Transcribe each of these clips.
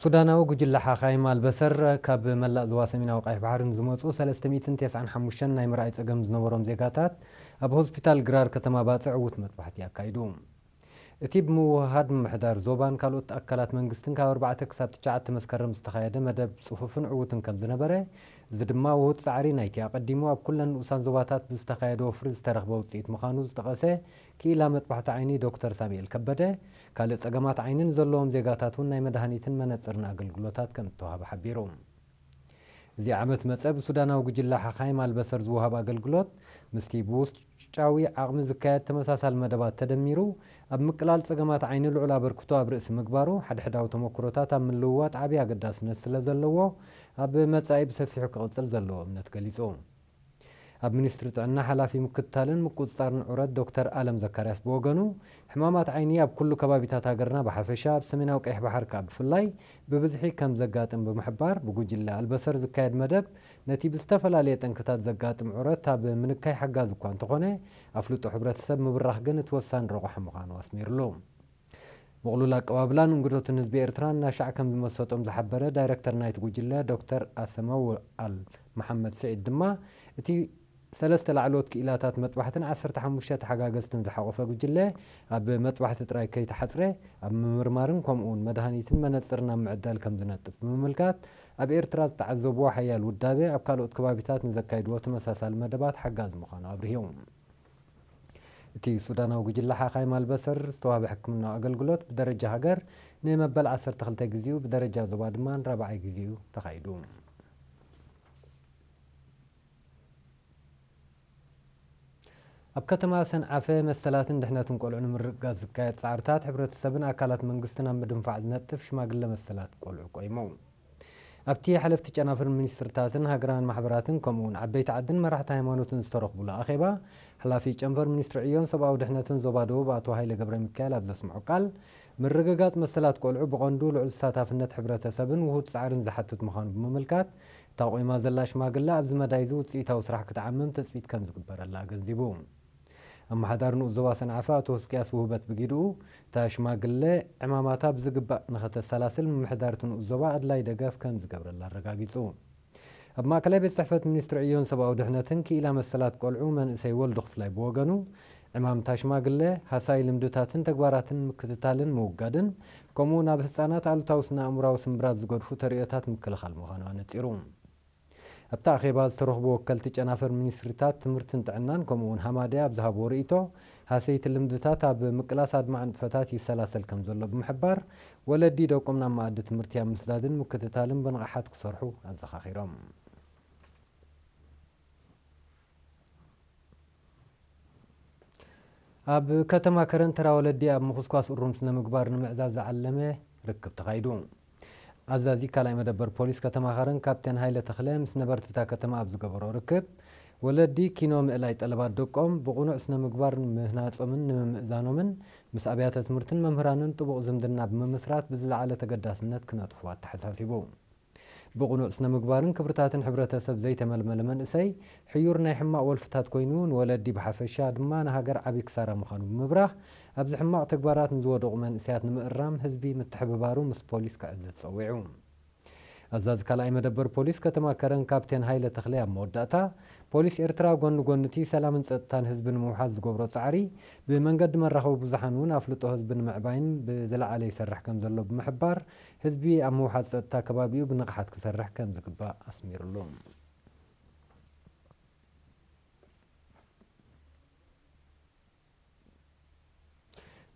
ሱዳናዊ ጉጅለ ሓኻይ ማልበሰር ካብ መላእ ዞባ ሰሜናዊ ቀይሕ ባሕርን ዝመጹ 395 ናይ ምርኣይ ጸገም ዝነበሮም ዜጋታት ኣብ ሆስፒታል ግራር ከተማ ባጽዕ ዕዉት መጥባሕቲ ኣካይዱ። እቲ ብምውህሃድ ምምሕዳር ዞባን ካልኦት ኣካላት መንግስትን ካብ 4 ክሳብ 9 መስከረም ዝተኻየደ መደብ ጽፉፍን ዕዉትን ከም ዝነበረ እዚ ድማ ውሁድ ጻዕሪ ናይቲ ኣቐዲሙ ኣብ ኩለን ንኡሳን ዞባታት ብዝተኻየደ ወፍሪ ዝተረኽበ ውፅኢት ምዃኑ ዝጠቐሰ ክኢላ መጥባሕቲ ዓይኒ ዶክተር ሳሙኤል ከበደ ካልእ ጸገማት ዓይንን ዘለዎም ዜጋታት እውን ናይ መድሃኒትን መነጽርን ኣገልግሎታት ከም እተዋህበ ሓቢሩ። እዚ ዓመት መጸ ብሱዳናዊ ጉጅለ ሓኻይ ማልበሰር ዝወሃብ ኣገልግሎት ምስቲ ብውሽጣዊ ዓቕሚ ዝካየድ ተመሳሳሊ መደባት ተደሚሩ ኣብ ምቅላል ጸገማት ዓይኒ ልዑል ኣበርክቶ ኣብ ርእሲ ምግባሩ ሓድሕዳዊ ተመክሮታት ኣብ ምልውዋጥ ዓብዪ ኣገዳስነት ስለ ዘለዎ ኣብ መጻኢ ብሰፊሑ ክቕጽል ዘለዎ እምነት ገሊጹ። ኣብ ሚኒስትሪ ጥዕና ሓላፊ ምክትታልን ምቁጽጻርን ዕረት ዶክተር ኣለም ዘካርያስ ብወገኑ ሕማማት ዓይኒ ኣብ ኩሉ ከባቢታት ሃገርና ብሓፈሻ ኣብ ሰሜናዊ ቀይሕ ባሕር ከዓ ብፍላይ ብብዝሒ ከም ዘጋጥም ብምሕባር ብጉጅለ ኣልበሰር ዝካየድ መደብ ነቲ ብዝተፈላለየ ጠንክታት ዘጋጥም ዕረት ኣብ ምንካይ ሓጋዝ እኳ እንተኾነ ኣፍልጦ ሕብረተሰብ ምብራኽ ግን እቲ ወሳኒ ረቑሖ ምዃኑ ኣስሚሩሉ። ብቕሉል ኣቀባብላን እንግዶትን ህዝቢ ኤርትራ እናሻዕ ከም ዝመሰጦም ዝሓበረ ዳይረክተር ናይቲ ጉጅለ ዶክተር ኣሰመው አል መሐመድ ስዒድ ድማ እቲ 3 ላዕለዎት ክኢላታት መጥባሕትን 15 ሓጋገዝትን ዝሓቆፈ ጉጅለ ኣብ መጥባሕቲ ጥራይ ከይተሓፅረ ኣብ ምምርማርን ከምኡውን መድሃኒትን መነጽርን ኣብ ምዕዳል ከም ዝነጥፍ ብምምልካት ኣብ ኤርትራ ዝተዓዘብዎ ሓያል ውዳቤ ኣብ ካልኦት ከባቢታት ንዘካይድዎ ተመሳሳሊ መደባት ሓጋዝ ምዃኑ ኣብርሂቡ። እቲ ሱዳናዊ ጉጅለ ሓኻይ ማልበሰር ዝተዋህበ ሕክምናዊ ኣገልግሎት ብደረጃ ሃገር ንመበል 12 ግዚኡ ብደረጃ ዞባ ድማ 4ይ ግዚኡ ተኻይዱ። ኣብ ከተማ ሰንዓፈ መሰላትን ድሕነትን ቆልዑ ንምርጋዝ ዝካየድ ጻዕርታት ሕብረተሰብን ኣካላት መንግስትን ኣብ ምድንፋዕ ዝነጥፍ ሽማግለ መሰላት ቆልዑ ቆይሙ። ኣብቲ ሓለፍቲ ጨናፍር ሚኒስትርታትን ሃገራውያን ማሕበራትን ከምኡውን ዓበይቲ ዓድን መራሕቲ ሃይማኖትን ዝተረኽቡሉ ኣኼባ ሓላፊ ጨንፈር ሚኒስትሪ ዕዮን ሰብኣዊ ድሕነትን ዞባ ደቡብ ኣቶ ሃይለ ገብረ ሚካኤል ኣብ ዘስምዑ ቃል ምርግጋጽ መሰላት ቆልዑ ብቐንዱ ልዑል ተሳታፍነት ሕብረተሰብን ውሁድ ጻዕርን ዝሓትት ምዃኑ ብምምልካት እታ ቆይማ ዘላ ሽማግለ ኣብዚ መዳይ እዚ ውፅኢታዊ ስራሕ ክትዓምም ተፅቢት ከም ዝግበረላ ገንዚቡ። ኣመሓዳሪ ንኡስ ዞባ ሰንዓፈ ኣቶ ህዝቅያስ ውህበት ብጊድኡ እታ ሽማግለ ዕማማታ ብዝግባእ ንኸተሰላስል ምምሕዳርቲ ንኡስ ዞባ ኣድላይ ደገፍ ከም ዝገብረላ ኣረጋጊጹ። ኣብ ማእከላይ ቤት ጽሕፈት ሚኒስትሪ ዕዮን ሰብኣዊ ድሕነትን ክኢላ መሰላት ቆልዑ መንእሰይ ወልዱ ክፍላይ ብወገኑ ዕማምታ ሽማግለ ሃሳይ ልምድታትን ተግባራትን ምክትታልን ምውጋድን ከምኡውን ኣብ ህፃናት ኣሉታዊ ስነ ኣእምራዊ ስምብራት ዝገድፉ ተርእዮታት ምክልኻል ምዃኑ ኣነፂሩ። ኣብታ ኣኼባ ዝተረኽቡ ወከልቲ ጨናፈር ሚኒስትሪታት ትምህርትን ጥዕናን ከምኡውን ሃማድያ ኣብ ዝሃብዎ ርእይቶ ሃሰይቲ ልምድታት ኣብ ምቅላስ ኣድማዕ ንጥፈታት ይሰላሰል ከም ዘሎ ብምሕባር ወለዲ ደቆም ናብ መኣዲ ትምህርቲ ኣብ ምስዳድን ምክትታልን ብንቕሓት ክሰርሑ ኣዘኻኺሮም። ኣብ ከተማ ከረንተራ ወለዲ ኣብ ምኹስኳስ እሩም ስነ ምግባር ንምዕዛዝ ዝዓለመ ርክብ ተኻይዱ። ኣዛዚ ካልኣይ መደበር ፖሊስ ከተማ ኸረን ካፕቴን ሃይለ ተኽለ ምስ ነበርትታ ከተማ ኣብ ዝገበሮ ርክብ ወለዲ ኪኖ ምእላይ ጠለባት ደቆም ብቑኑዕ ስነ ምግባር ምህናጾምን ንምምእዛኖምን ምስ ኣብያተ ትምህርትን መምህራንን ጥቡቕ ዝምድና ብምምስራት ብዝለዓለ ተገዳስነት ክነጥፍዋ ተሓሳሲቡ። ብቑኑዕ ስነ ምግባርን ክብርታትን ሕብረተሰብ ዘይተመልመለ መንእሰይ ሕዩር ናይ ሕማቕ ወልፍታት ኮይኑ ንወለዲ ብሓፈሻ ድማ ንሃገር ዓብዪ ክሳራ ምዃኑ ብምብራኽ ኣብዚ ሕማቕ ተግባራት ንዝወደቑ መንእሰያት ንምእራም ህዝቢ ምትሕብባሩ ምስ ፖሊስ ክዕዘዝ ፀዊዑ። ኣዛዚ ካልኣይ መደበር ፖሊስ ከተማ ከረን ካፕቴን ሃይለ ተኽለ ኣብ መወዳእታ ፖሊስ ኤርትራ ጎኒ ጎንቲ ሰላምን ፀጥታን ህዝቢ ንምውሓዝ ዝገብሮ ፃዕሪ ብመንገዲ መራኸቢ ብዙሓን እውን ኣፍልጦ ህዝቢ ንምዕባይን ብዝለዓለ ይሰርሕ ከም ዘሎ ብምሕባር ህዝቢ ኣብ ምውሓዝ ፀጥታ ከባቢኡ ብንቕሓት ክሰርሕ ከም ዝግባእ ኣስሚሩሉ።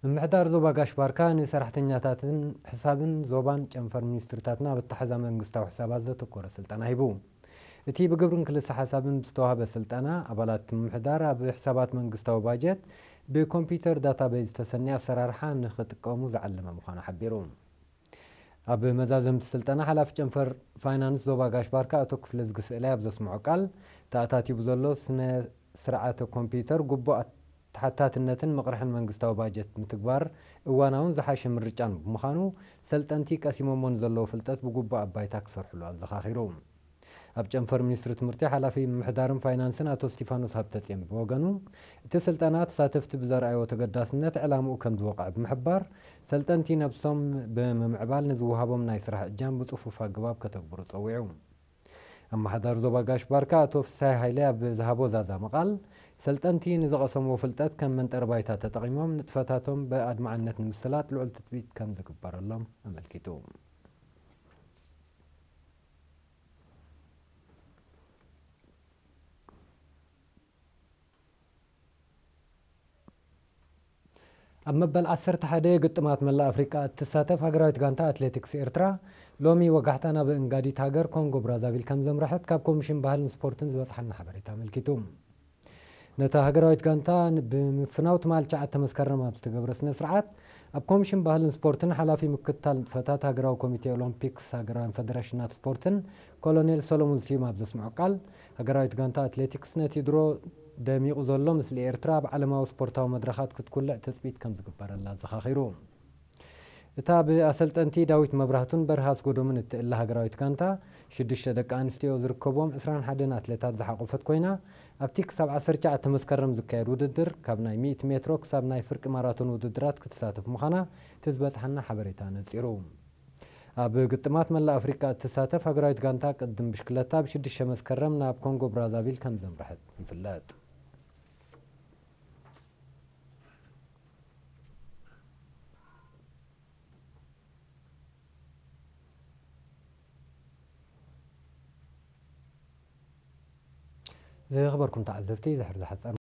ምምሕዳር ዞባ ጋሽ ባርካ ንሰራሕተኛታትን ሕሳብን ዞባን ጨንፈር ሚኒስትርታትና ብተሓዛ መንግስታዊ ሕሳባት ዘተኮረ ስልጠና ሂቡ። እቲ ብግብርን ክልሲ ሓሳብን ዝተዋህበ ስልጠና ኣባላት ምምሕዳር ኣብ ሕሳባት መንግስታዊ ባጀት ብኮምፒውተር ዳታቤዝ ዝተሰኒየ ኣሰራርሓ ንኽጥቀሙ ዝዓለመ ምዃኑ ሓቢሩ። ኣብ መዛዘምቲ ስልጠና ሓላፊ ጨንፈር ፋይናንስ ዞባ ጋሽ ባርካ ኣቶ ክፍለ ዝግስእላይ ኣብ ዘስምዖ ቃል ተኣታቲቡ ዘሎ ስነ ስርዓተ ኮምፒውተር ጉቡእ ተሓታትነትን መቕርሕን መንግስታዊ ባጀት ምትግባር እዋናውን ዝሓሸ ምርጫን ብምዃኑ ሰልጠንቲ ቀሲሞሞን ዘለዎ ፍልጠት ብጉቡእ ኣባይታ ክሰርሕሉ ኣዘኻኺሩ። ኣብ ጨንፈር ሚኒስትሪ ትምህርቲ ሓላፊ ምምሕዳርን ፋይናንስን ኣቶ ስቲፋኖስ ሃብተጽዮን ብወገኑ እቲ ስልጠና ተሳተፍቲ ብዘርኣዮ ተገዳስነት ዕላምኡ ከም ዝወቅዕ ብምሕባር ሰልጠንቲ ነብሶም ብምምዕባል ንዝወሃቦም ናይ ስራሕ እጃም ብጽፉፍ ኣገባብ ከተግብሩ ጸዊዑ። ኣማሓዳር ዞባ ጋሽ ባርካ ኣቶ ፍሳይ ሃይለ ኣብ ዝሃቦ ዛዛ መቓል ሰልጠንቲ ንዝቐሰምዎ ፍልጠት ከም መንጠር ባይታ ተጠቒሞም ንጥፈታቶም ብኣድማዕነት ንምስላጥ ልዑል ትጽቢት ከም ዝግበረሎም ኣመልኪቱ። ኣብ መበል 11 ግጥማት መላእ ኣፍሪቃ እትሳተፍ ሃገራዊት ጋንታ ኣትሌቲክስ ኤርትራ ሎሚ ወጋሕታ ናብ እንጋዲት ሃገር ኮንጎ ብራዛቪል ከም ዘምርሐት ካብ ኮሚሽን ባህልን ስፖርትን ዝበፅሐና ሓበሬታ ኣመልኪቱ። ነታ ሃገራዊት ጋንታ ብምፍናው ትማል 9 መስከረም ኣብ ዝተገብረ ስነ ስርዓት ኣብ ኮሚሽን ባህልን ስፖርትን ሓላፊ ምክትታል ንጥፈታት ሃገራዊ ኮሚቴ ኦሎምፒክስ ሃገራዊ ፌደሬሽናት ስፖርትን ኮሎኔል ሰሎሞን ስዩም ኣብ ዘስምዑ ቃል ሃገራዊት ጋንታ ኣትሌቲክስ ነቲ ድሮ ደሚቑ ዘሎ ምስሊ ኤርትራ ብዓለማዊ ስፖርታዊ መድረኻት ክትኩልዕ ተፅቢት ከም ዝግበረላ ዘኻኺሩ። እታ ብኣሰልጠንቲ ዳዊት መብራህቱን በርሃስ ጎዶምን እትእላ ሃገራዊት ጋንታ 6 ደቂ ኣንስትዮ ዝርከቦም 21 ኣትሌታት ዝሓቆፈት ኮይና ኣብቲ ክሳብ 19 መስከረም ዝካየድ ውድድር ካብ ናይ 100 ሜትሮ ክሳብ ናይ ፍርቂ ማራቶን ውድድራት ክትሳተፍ ምዃና ትዝበፅሐና ሓበሬታ ነፂሩ። ኣብ ግጥማት መላእ ኣፍሪቃ እትሳተፍ ሃገራዊት ጋንታ ቅድም ብሽክለታ ብ6 መስከረም ናብ ኮንጎ ብራዛቪል ከም ዘምርሐት ይፍለጥ። زي خبركم تعذبتي زحر زحت